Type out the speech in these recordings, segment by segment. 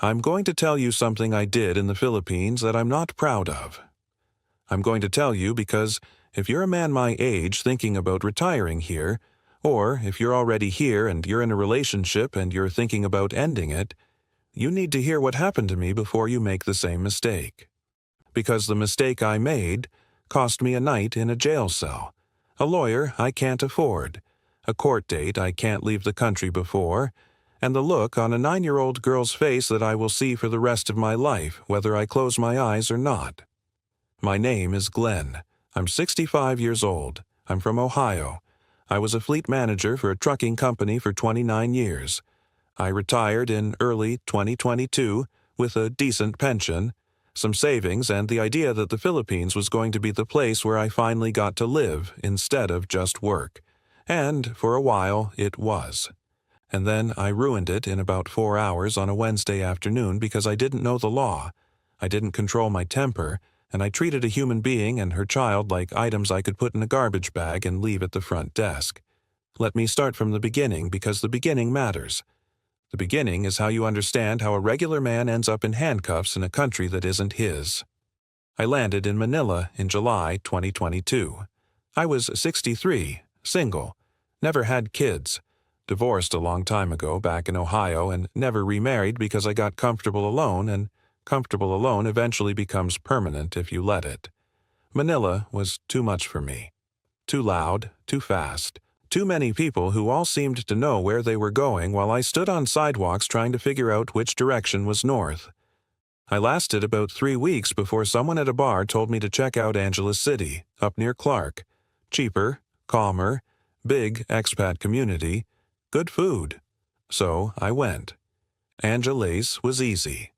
I'm going to tell you something I did in the Philippines that I'm not proud of. I'm going to tell you because if you're a man my age thinking about retiring here, or if you're already here and you're in a relationship and you're thinking about ending it, you need to hear what happened to me before you make the same mistake. Because the mistake I made cost me a night in a jail cell, a lawyer I can't afford, a court date I can't leave the country before, and the look on a 9-year-old girl's face that I will see for the rest of my life, whether I close my eyes or not. My name is Glenn. I'm 65 years old. I'm from Ohio. I was a fleet manager for a trucking company for 29 years. I retired in early 2022 with a decent pension, some savings, and the idea that the Philippines was going to be the place where I finally got to live instead of just work. And for a while, it was. And then I ruined it in about 4 hours on a Wednesday afternoon because I didn't know the law. I didn't control my temper, and I treated a human being and her child like items I could put in a garbage bag and leave at the front desk. Let me start from the beginning because the beginning matters. The beginning is how you understand how a regular man ends up in handcuffs in a country that isn't his. I landed in Manila in July 2022. I was 63, single, never had kids, divorced a long time ago back in Ohio, and never remarried because I got comfortable alone, and comfortable alone eventually becomes permanent if you let it. Manila was too much for me. Too loud, too fast, too many people who all seemed to know where they were going while I stood on sidewalks trying to figure out which direction was north. I lasted about 3 weeks before someone at a bar told me to check out Angeles City, up near Clark. Cheaper, calmer, big expat community, good food. So I went. Angeles was easy.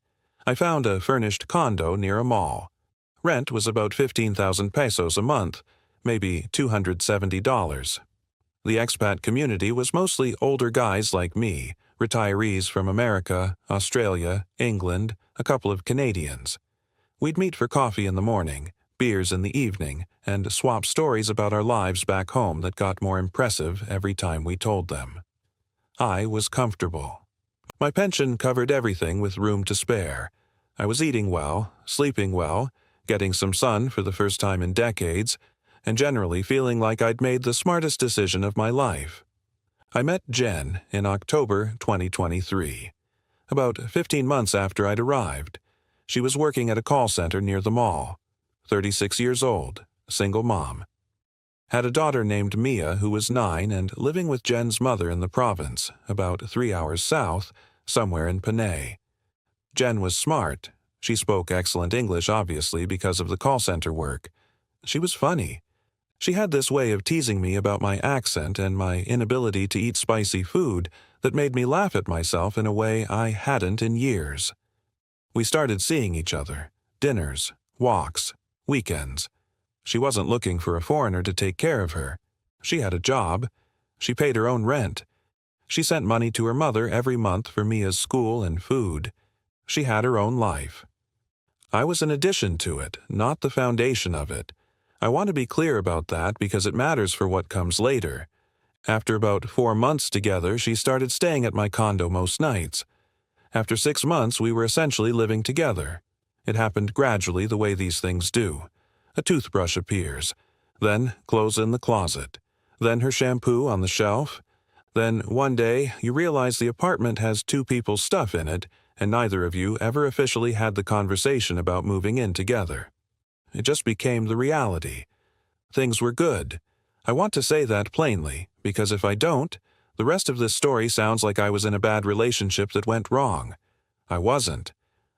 I found a furnished condo near a mall. Rent was about 15,000 pesos a month, maybe $270. The expat community was mostly older guys like me, retirees from America, Australia, England, a couple of Canadians. We'd meet for coffee in the morning, beers in the evening, and swap stories about our lives back home that got more impressive every time we told them. I was comfortable. My pension covered everything with room to spare. I was eating well, sleeping well, getting some sun for the first time in decades, and generally feeling like I'd made the smartest decision of my life. I met Jen in October 2023, about 15 months after I'd arrived. She was working at a call center near the mall, 36 years old, single mom. Had a daughter named Mia who was 9 and living with Jen's mother in the province, about 3 hours south, somewhere in Panay. Jen was smart. She spoke excellent English, obviously, because of the call center work. She was funny. She had this way of teasing me about my accent and my inability to eat spicy food that made me laugh at myself in a way I hadn't in years. We started seeing each other, dinners, walks, weekends. She wasn't looking for a foreigner to take care of her. She had a job. She paid her own rent. She sent money to her mother every month for Mia's school and food. She had her own life. I was an addition to it, not the foundation of it. I want to be clear about that because it matters for what comes later. After about 4 months together, she started staying at my condo most nights. After 6 months, we were essentially living together. It happened gradually the way these things do. A toothbrush appears, then clothes in the closet, then her shampoo on the shelf. Then one day you realize the apartment has 2 people's stuff in it, and neither of you ever officially had the conversation about moving in together. It just became the reality. Things were good. I want to say that plainly, because if I don't, the rest of this story sounds like I was in a bad relationship that went wrong. I wasn't.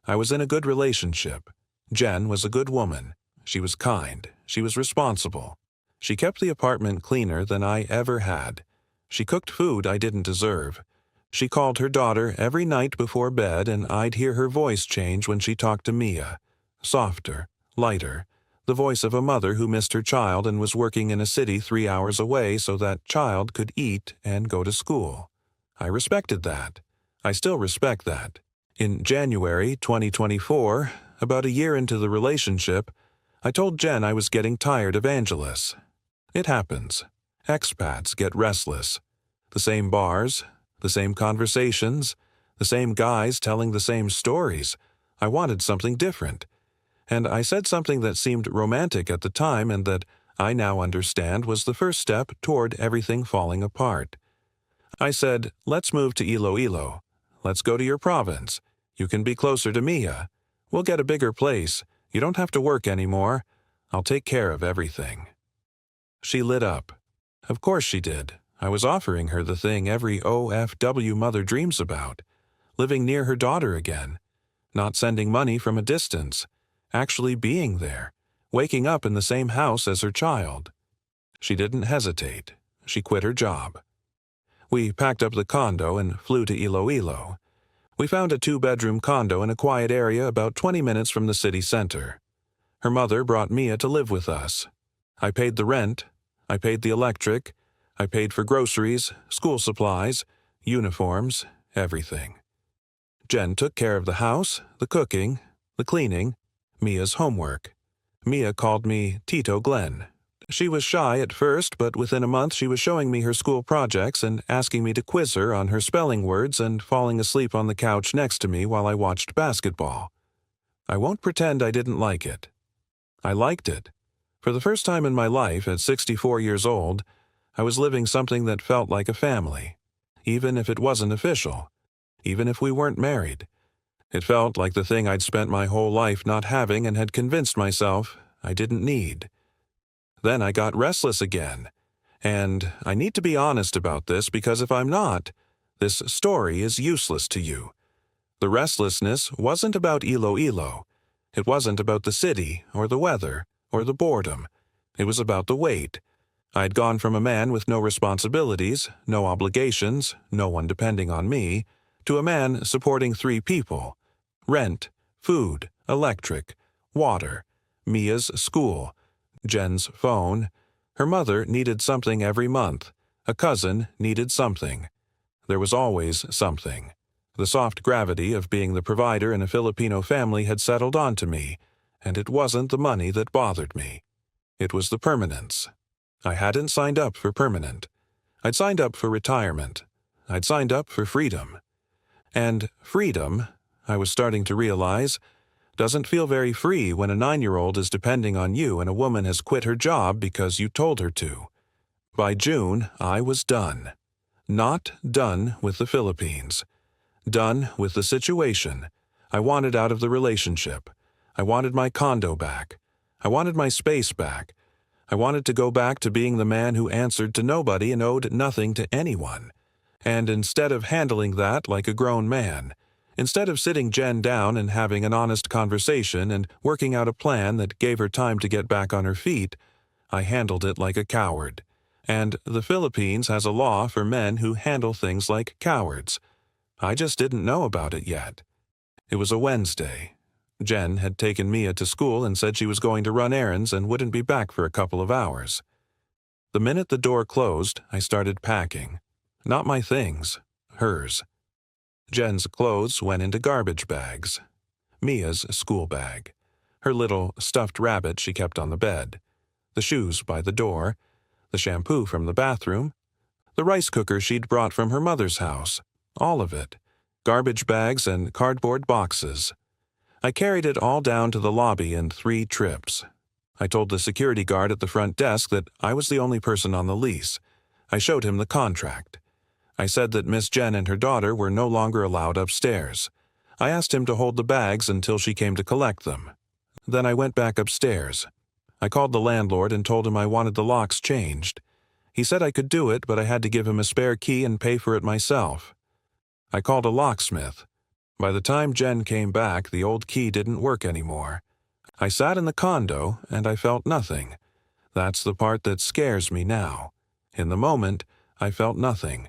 I was in a good relationship. Jen was a good woman. She was kind. She was responsible. She kept the apartment cleaner than I ever had. She cooked food I didn't deserve. She called her daughter every night before bed, and I'd hear her voice change when she talked to Mia. Softer, lighter, the voice of a mother who missed her child and was working in a city 3 hours away so that child could eat and go to school. I respected that. I still respect that. In January 2024, about a year into the relationship, I told Jen I was getting tired of Angeles. It happens. Expats get restless. The same bars, the same conversations, The same guys telling the same stories. I wanted something different. And I said something that seemed romantic at the time and that I now understand was the first step toward everything falling apart. I said, let's move to Iloilo. Let's go to your province. You can be closer to Mia. We'll get a bigger place. You don't have to work anymore. I'll take care of everything. She lit up. Of course she did. I was offering her the thing every OFW mother dreams about. Living near her daughter again. Not sending money from a distance. Actually being there. Waking up in the same house as her child. She didn't hesitate. She quit her job. We packed up the condo and flew to Iloilo. We found a 2-bedroom condo in a quiet area about 20 minutes from the city center. Her mother brought Mia to live with us. I paid the rent. I paid the electric. I paid for groceries, school supplies, uniforms, everything. Jen took care of the house, the cooking, the cleaning, Mia's homework. Mia called me Tito Glenn. She was shy at first, but within a month she was showing me her school projects and asking me to quiz her on her spelling words and falling asleep on the couch next to me while I watched basketball. I won't pretend I didn't like it. I liked it. For the first time in my life, at 64 years old, I was living something that felt like a family, even if it wasn't official, even if we weren't married. It felt like the thing I'd spent my whole life not having and had convinced myself I didn't need. Then I got restless again. And I need to be honest about this because if I'm not, this story is useless to you. The restlessness wasn't about Iloilo. It wasn't about the city or the weather or the boredom. It was about the weight. I'd gone from a man with no responsibilities, no obligations, no one depending on me, to a man supporting 3 people. Rent, food, electric, water, Mia's school, Jen's phone. Her mother needed something every month. A cousin needed something. There was always something. The soft gravity of being the provider in a Filipino family had settled onto me, and it wasn't the money that bothered me. It was the permanence. I hadn't signed up for permanent. I'd signed up for retirement. I'd signed up for freedom. And freedom, I was starting to realize, doesn't feel very free when a 9-year-old is depending on you and a woman has quit her job because you told her to. By June, I was done. Not done with the Philippines. Done with the situation. I wanted out of the relationship. I wanted my condo back. I wanted my space back. I wanted to go back to being the man who answered to nobody and owed nothing to anyone. And instead of handling that like a grown man, instead of sitting Jen down and having an honest conversation and working out a plan that gave her time to get back on her feet, I handled it like a coward. And the Philippines has a law for men who handle things like cowards. I just didn't know about it yet. It was a Wednesday. Jen had taken Mia to school and said she was going to run errands and wouldn't be back for a couple of hours. The minute the door closed, I started packing. Not my things, hers. Jen's clothes went into garbage bags. Mia's school bag. Her little stuffed rabbit she kept on the bed. The shoes by the door. The shampoo from the bathroom. The rice cooker she'd brought from her mother's house. All of it. Garbage bags and cardboard boxes. I carried it all down to the lobby in 3 trips. I told the security guard at the front desk that I was the only person on the lease. I showed him the contract. I said that Miss Jen and her daughter were no longer allowed upstairs. I asked him to hold the bags until she came to collect them. Then I went back upstairs. I called the landlord and told him I wanted the locks changed. He said I could do it, but I had to give him a spare key and pay for it myself. I called a locksmith. By the time Jen came back, the old key didn't work anymore. I sat in the condo, and I felt nothing. That's the part that scares me now. In the moment, I felt nothing.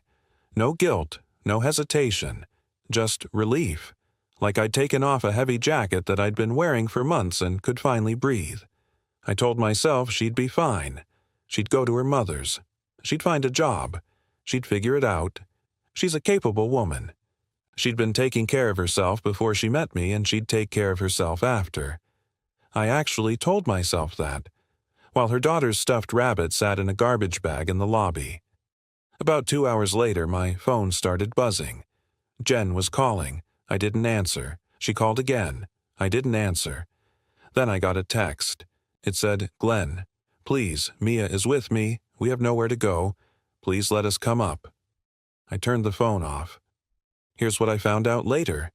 No guilt, no hesitation, just relief, like I'd taken off a heavy jacket that I'd been wearing for months and could finally breathe. I told myself she'd be fine. She'd go to her mother's. She'd find a job. She'd figure it out. She's a capable woman. She'd been taking care of herself before she met me, and she'd take care of herself after. I actually told myself that, while her daughter's stuffed rabbit sat in a garbage bag in the lobby. About 2 hours later, my phone started buzzing. Jen was calling. I didn't answer. She called again. I didn't answer. Then I got a text. It said, "Glenn, please, Mia is with me. We have nowhere to go. Please let us come up." I turned the phone off. Here's what I found out later.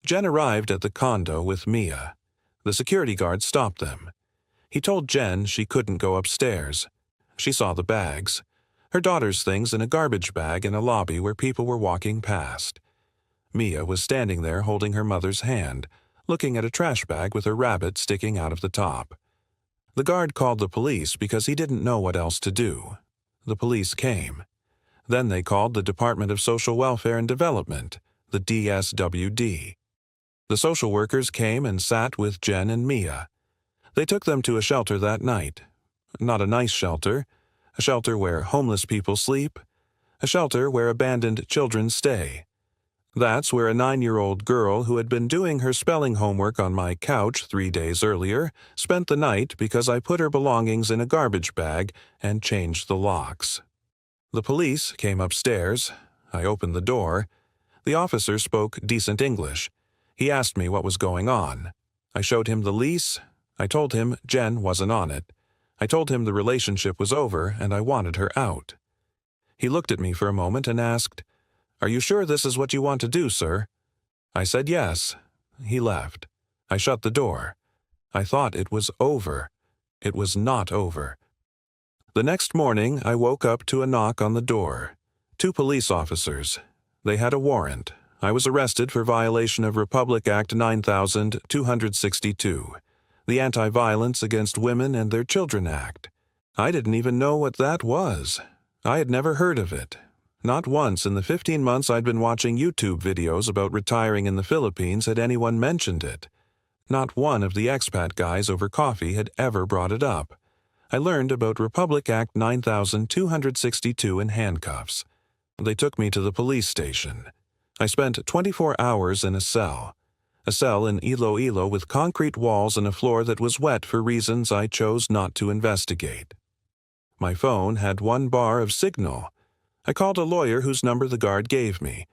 Jen arrived at the condo with Mia. The security guard stopped them. He told Jen she couldn't go upstairs. She saw the bags. Her daughter's things in a garbage bag in a lobby where people were walking past. Mia was standing there holding her mother's hand, looking at a trash bag with a rabbit sticking out of the top. The guard called the police because he didn't know what else to do. The police came. Then they called the Department of Social Welfare and Development, the DSWD. The social workers came and sat with Jen and Mia. They took them to a shelter that night. Not a nice shelter. A shelter where homeless people sleep. A shelter where abandoned children stay. That's where a 9-year-old girl who had been doing her spelling homework on my couch 3 days earlier spent the night because I put her belongings in a garbage bag and changed the locks. The police came upstairs. I opened the door. The officer spoke decent English. He asked me what was going on. I showed him the lease. I told him Jen wasn't on it. I told him the relationship was over and I wanted her out. He looked at me for a moment and asked, "Are you sure this is what you want to do, sir?" I said yes. He left. I shut the door. I thought it was over. It was not over. The next morning, I woke up to a knock on the door. 2 police officers. They had a warrant. I was arrested for violation of Republic Act 9262, the Anti-Violence Against Women and Their Children Act. I didn't even know what that was. I had never heard of it. Not once in the 15 months I'd been watching YouTube videos about retiring in the Philippines had anyone mentioned it. Not one of the expat guys over coffee had ever brought it up. I learned about Republic Act 9262 in handcuffs. They took me to the police station. I spent 24 hours in a cell in Iloilo with concrete walls and a floor that was wet for reasons I chose not to investigate. My phone had 1 bar of signal. I called a lawyer whose number the guard gave me.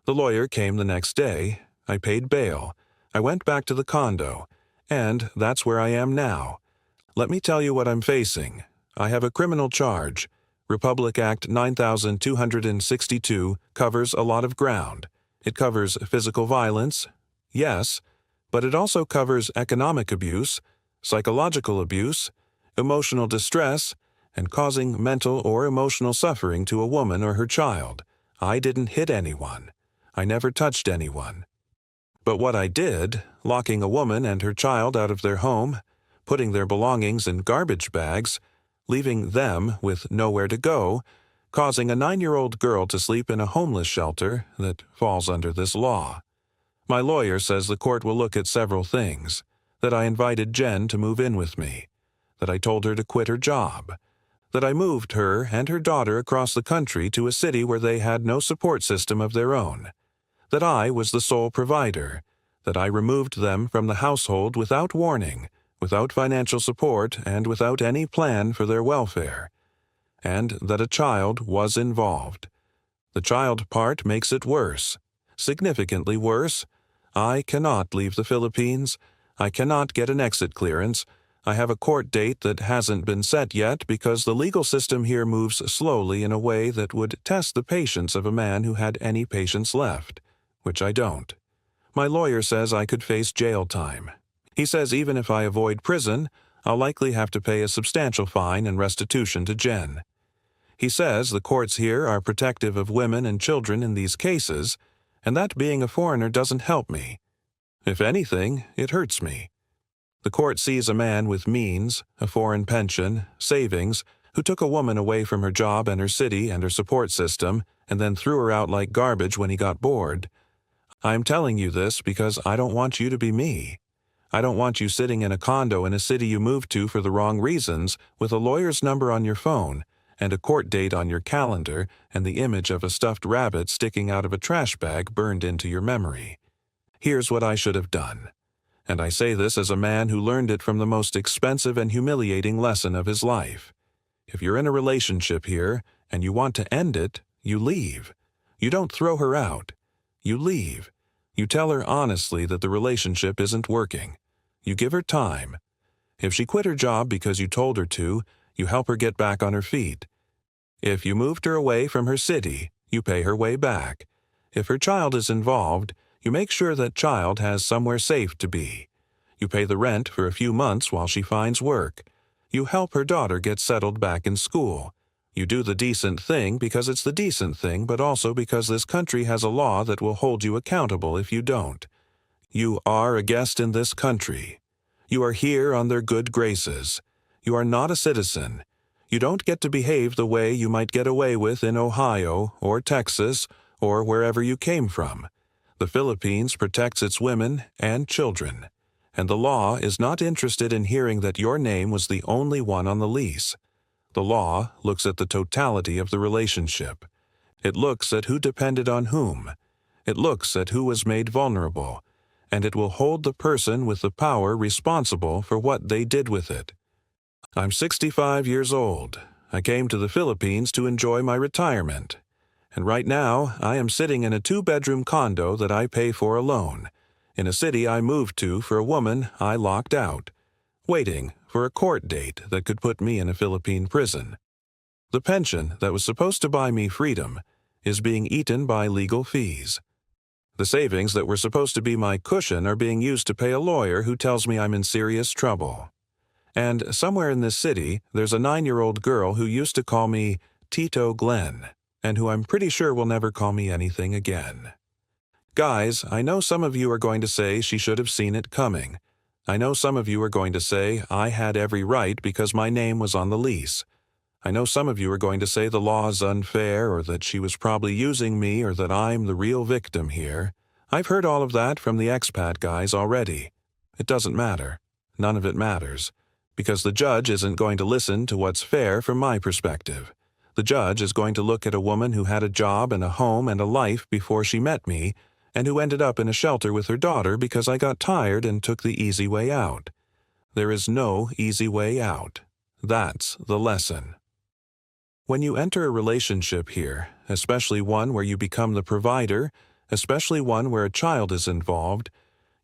The lawyer came the next day. I paid bail. I went back to the condo. And that's where I am now. Let me tell you what I'm facing. I have a criminal charge. Republic Act 9262 covers a lot of ground. It covers physical violence, yes, but it also covers economic abuse, psychological abuse, emotional distress, and causing mental or emotional suffering to a woman or her child. I didn't hit anyone. I never touched anyone. But what I did, locking a woman and her child out of their home, putting their belongings in garbage bags, leaving them with nowhere to go, causing a 9-year-old girl to sleep in a homeless shelter that falls under this law. My lawyer says the court will look at several things, that I invited Jen to move in with me, that I told her to quit her job, that I moved her and her daughter across the country to a city where they had no support system of their own, that I was the sole provider, that I removed them from the household without warning, without financial support, and without any plan for their welfare, and that a child was involved. The child part makes it worse, significantly worse. I cannot leave the Philippines. I cannot get an exit clearance. I have a court date that hasn't been set yet because the legal system here moves slowly in a way that would test the patience of a man who had any patience left, which I don't. My lawyer says I could face jail time. He says even if I avoid prison, I'll likely have to pay a substantial fine and restitution to Jen. He says the courts here are protective of women and children in these cases, and that being a foreigner doesn't help me. If anything, it hurts me. The court sees a man with means, a foreign pension, savings, who took a woman away from her job and her city and her support system, and then threw her out like garbage when he got bored. I'm telling you this because I don't want you to be me. I don't want you sitting in a condo in a city you moved to for the wrong reasons, with a lawyer's number on your phone, and a court date on your calendar, and the image of a stuffed rabbit sticking out of a trash bag burned into your memory. Here's what I should have done. And I say this as a man who learned it from the most expensive and humiliating lesson of his life. If you're in a relationship here, and you want to end it, you leave. You don't throw her out. You leave. You tell her honestly that the relationship isn't working. You give her time. If she quit her job because you told her to, you help her get back on her feet. If you moved her away from her city, you pay her way back. If her child is involved, you make sure that child has somewhere safe to be. You pay the rent for a few months while she finds work. You help her daughter get settled back in school. You do the decent thing because it's the decent thing, but also because this country has a law that will hold you accountable if you don't. You are a guest in this country. You are here on their good graces. You are not a citizen. You don't get to behave the way you might get away with in Ohio or Texas or wherever you came from. The Philippines protects its women and children, and the law is not interested in hearing that your name was the only one on the lease. The law looks at the totality of the relationship. It looks at who depended on whom. It looks at who was made vulnerable, and it will hold the person with the power responsible for what they did with it. I'm 65 years old. I came to the Philippines to enjoy my retirement. And right now, I am sitting in a 2-bedroom condo that I pay for alone, in a city I moved to for a woman I locked out, waiting for a court date that could put me in a Philippine prison. The pension that was supposed to buy me freedom is being eaten by legal fees. The savings that were supposed to be my cushion are being used to pay a lawyer who tells me I'm in serious trouble. And somewhere in this city, there's a 9-year-old girl who used to call me Tito Glenn, and who I'm pretty sure will never call me anything again. Guys, I know some of you are going to say she should have seen it coming. I know some of you are going to say I had every right because my name was on the lease. I know some of you are going to say the law is unfair, or that she was probably using me, or that I'm the real victim here. I've heard all of that from the expat guys already. It doesn't matter. None of it matters. Because the judge isn't going to listen to what's fair from my perspective. The judge is going to look at a woman who had a job and a home and a life before she met me, and who ended up in a shelter with her daughter because I got tired and took the easy way out. There is no easy way out. That's the lesson. When you enter a relationship here, especially one where you become the provider, especially one where a child is involved,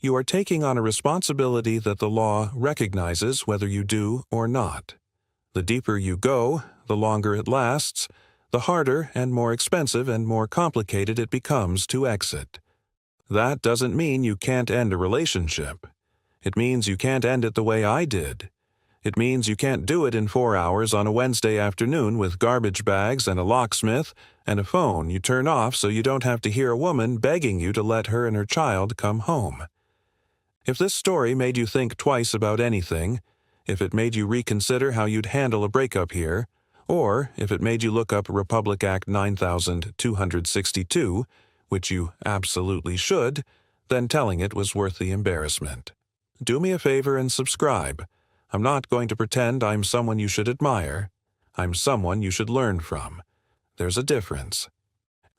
you are taking on a responsibility that the law recognizes whether you do or not. The deeper you go, the longer it lasts, the harder and more expensive and more complicated it becomes to exit. That doesn't mean you can't end a relationship. It means you can't end it the way I did. It means you can't do it in 4 hours on a Wednesday afternoon with garbage bags and a locksmith and a phone you turn off so you don't have to hear a woman begging you to let her and her child come home. If this story made you think twice about anything, if it made you reconsider how you'd handle a breakup here, or if it made you look up Republic Act 9262, which you absolutely should, then telling it was worth the embarrassment. Do me a favor and subscribe. I'm not going to pretend I'm someone you should admire. I'm someone you should learn from. There's a difference.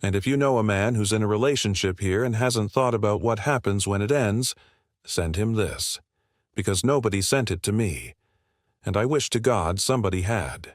And if you know a man who's in a relationship here and hasn't thought about what happens when it ends, send him this. Because nobody sent it to me. And I wish to God somebody had.